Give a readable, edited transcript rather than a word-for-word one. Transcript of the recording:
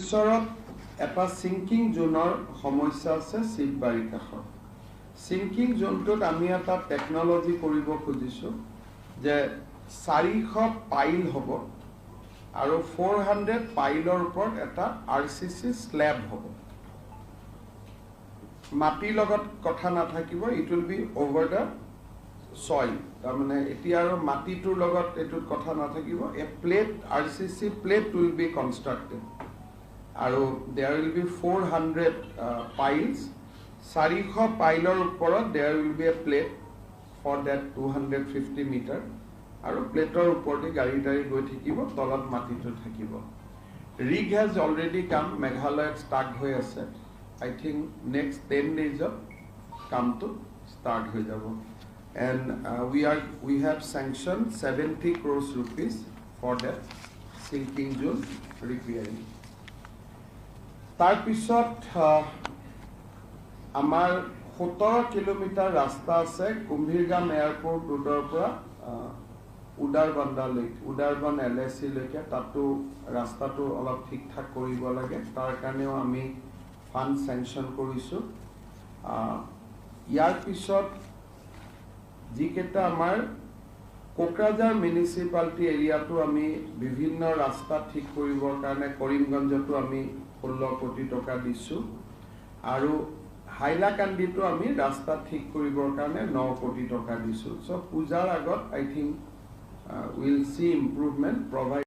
শিলচৰত এটা সিঙ্কিং জোনৰ সমস্যা আছে শিৱবাৰী কাষত সিঙ্কিং জোনটোত আমি এটা টেকনলজি কৰিব খুজিছো যে 400 পাইল হ'ব আৰু 400 পাইলৰ ওপৰত এটা আৰসিসি স্ল্যাব হ'ব মাটিৰ লগত কথা নাথাকিব it will be over the soil তাৰমানে এতিয়া আৰু মাটিটোৰ লগত এটোত কথা নাথাকিব এ প্লেট আৰসিসি প্লেট উইল বি কনস্ট্ৰাক্টেড আৰু there will be 400 piles 400 পাইলৰ ওপৰত there will be a plate for that 250 meter আৰু প্লেটৰ ওপৰতে গাড়ী গৈ থাকিব তলত মাটিটো থাকিব rig has already come মেঘালয়ত start হৈ আছে I think next 10 days of come to start হৈ যাব and we have sanctioned 70 crores rupees for that sinking zone repairing তার পিছত আমার 17 কিলোমিটার রাস্তা আছে কুম্ভীরগাম এয়ারপোর্ট ৰোডৰ পৰা উদাৰবন LSC লৈকে তাতো ৰাস্তাটো অলপ ঠিকঠাক কৰিব লাগে তাৰ কাৰণেও আমি ফান্ড স্যাংশন কৰিছো ইয়াৰ পিছত যিকেটা আমাৰ কোকৰাঝাৰ মিউনিসিপালিটি এৰিয়াটো আমি বিভিন্ন ৰাস্তা ঠিক কৰিবৰ কাৰণে কৰিমগঞ্জতো আমি 16 কোটি টকা দিছো আৰু হাইলাকান্দিটো আমি ৰাস্তা ঠিক কৰিবৰ কাৰণে 9 কোটি টকা দিছো সো পূজাৰ আগত I think we'll see improvement provide